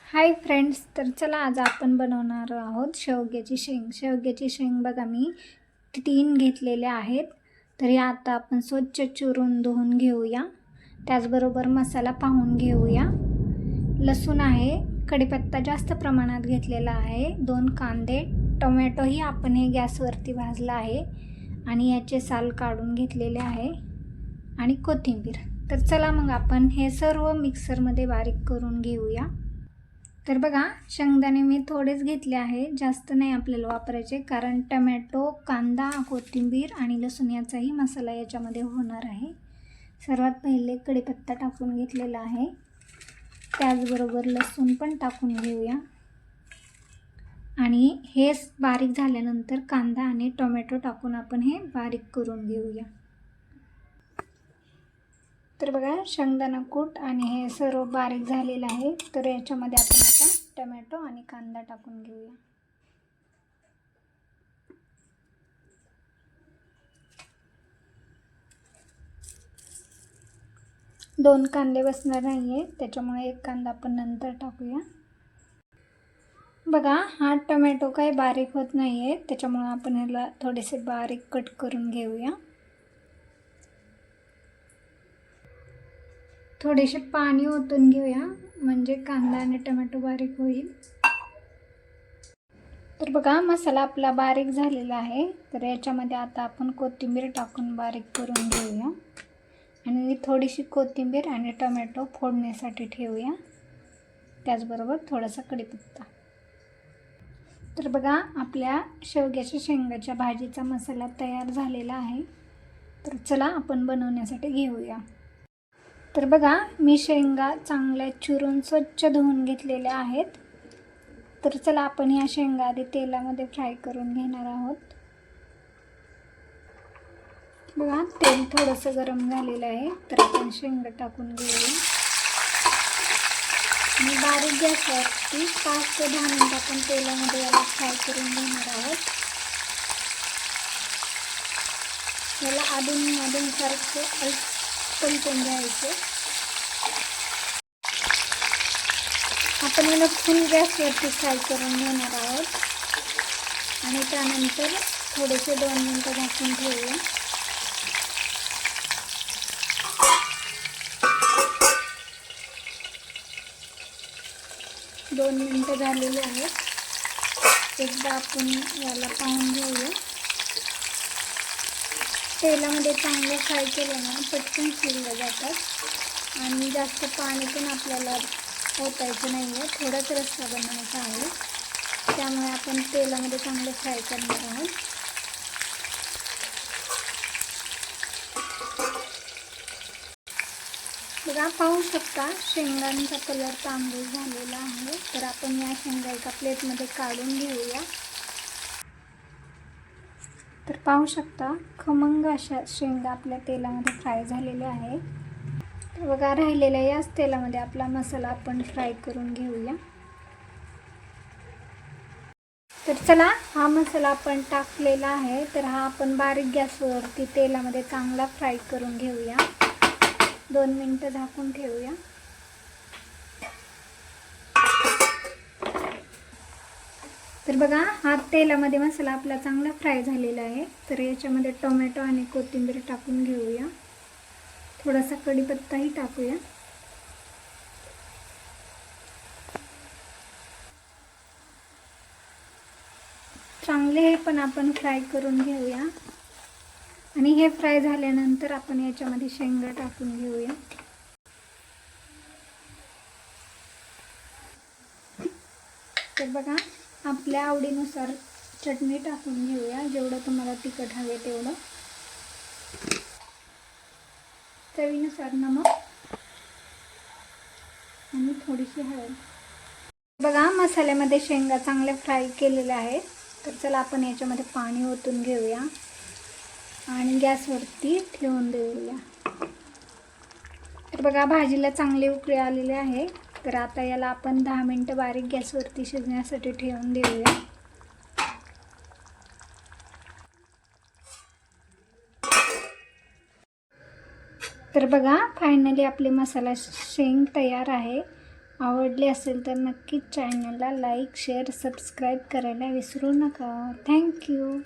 Hi friends, तर चला आज आपण बनवणार आहोत शेवग्याची शेंग. शेवग्याची शेंग बघा मी 3 घेतलेल्या आहेत. तर या आता आपण स्वच्छ चिरून धुवून घेऊया. त्याचबरोबर मसाला पाहून घेऊया. लसूण आहे, कढीपत्ता जास्त प्रमाणात घेतलेला आहे, 2 कांदे, टोमॅटोही आपण हे गॅसवरती भाजला आहे आणि याचे साल काढून घेतलेले आहे आणि कोथिंबीर. तर चला मग आपण हे सर्व मिक्सरमध्ये बारीक करून घेऊया. तर बघा, शेंगदाणे मी थोडेच घेतले आहे, जास्त नाही आपल्याला वापरायचे, कारण टमॅटो, कांदा, कोथिंबीर आणि लसूण याचाही मसाला याच्यामध्ये होणार आहे. सर्वात पहिले कढीपत्ता टाकून घेतलेला आहे, त्याचबरोबर लसूण पण टाकून घेऊया आणि हे बारीक झाल्यानंतर कांदा आणि टोमॅटो टाकून आपण हे बारीक करून घेऊया. तर बघा, शेंगदाणा कूट आणि हे सर्व बारीक झालेलं आहे. तर याच्यामध्ये आपण आता टोमॅटो आणि कांदा टाकून घेऊया. दोन कांदे बसणार नाही आहे, त्याच्यामुळे एक कांदा आपण नंतर टाकूया. बघा, हा टोमॅटो काही बारीक होत नाही आहे, त्याच्यामुळे आपण ह्याला थोडेसे बारीक कट करून घेऊया. थोडेसे पाणी ओतून घेऊया, म्हणजे कांदा आणि टोमॅटो बारीक होईल. तर बघा, मसाला आपला बारीक झालेला आहे. तर याच्यामध्ये आता आपण कोथिंबीर टाकून बारीक करून घेऊया आणि थोडीशी कोथिंबीर आणि टोमॅटो फोडण्यासाठी ठेवूया, त्याचबरोबर थोडासा कढीपत्ता. तर बघा, आपल्या शेवग्याच्या शेंगाच्या भाजीचा मसाला तयार झालेला आहे. तर चला आपण बनवण्यासाठी घेऊया. तर बघा, मी शेंगा चांगल्या चिरून स्वच्छ धुवून घेतलेल्या आहेत. तर चला आपण या शेंगा आधी तेलामध्ये फ्राय करून घेणार आहोत. बघा, तेल थोडंसं गरम झालेलं आहे, तर आपण शेंगा टाकून घेऊया आणि बारीक गॅसवरती 5 ते 10 मिनिट आपण तेलामध्ये याला फ्राय करून घेणार आहोत. याला अधून सारखं पलटून घ्यायचं. आपण याला फुल गॅसवरती फ्राय करून घेणार आहोत आणि त्यानंतर थोडेसे 2 मिनिटं झाकून ठेवूया. दोन मिनिटं झालेली आहेत. एकदा आपण याला पाहून घेऊया. तेलामध्ये चांगलं फ्राय केलं ना पटकन शिजलं जातात आणि जास्त पाणी पण आपल्याला ओतायचं नाही आहे, थोडाच रस्सा बनवायचा आहे, त्यामुळे आपण तेलामध्ये चांगलं फ्राय करणार आहोत. बघा, पाहू शकता शेंगांचा कलर तांबूस झालेला आहे. तर आपण या शेंगा एका प्लेटमध्ये काढून घेऊया. तर पाहू शकता खमंग अशा शेंगा आपल्या तेलामध्ये फ्राय झालेल्या आहे. तर बघा, राहिलेल्या याच तेलामध्ये आपला मसाला आपण फ्राय करून घेऊया. तर चला, हा मसाला आपण टाकलेला आहे, तर हा आपण बारीक गॅसवरती तेलामध्ये चांगला फ्राय करून घेऊया. 2 मिनिटं झाकून ठेवूया. तर बघा, हा तेलामध्ये मसाला आपला चांगला फ्राय झालेला आहे. तर याच्यामध्ये टोमॅटो आणि कोथिंबीर टाकून घेऊया. थोडासा कढीपत्ताही टाकूया. चांगले हे पण आपण फ्राय करून घेऊया आणि हे फ्राय झाल्यानंतर आपण याच्यामध्ये शेंगा टाकून घेऊया. तर बघा, आपल्या आवडीनुसार चटणी टाकून घेऊया, जेवढं तुम्हाला तिखट हवे तेवढं. चवीनुसार नमक आणि थोडीशी हळद. बघा, मसाल्यामध्ये शेंगा चांगल्या फ्राय केलेल्या आहेत. तर चला आपण याच्यामध्ये पाणी ओतून घेऊया आणि गॅसवरती ठेवून देऊया. तर बघा, भाजीला चांगले उकळी आलेले आहे. तर आता याला आपण 10 मिनिटं बारीक गॅसवरती शिजण्यासाठी ठेवून देऊया. तर बघा, फायनली आपले मसाला शेंग तयार आहे. आवडले असेल तर नक्कीच चॅनलला लाईक शेअर सबस्क्राईब करायला विसरू नका. थँक्यू.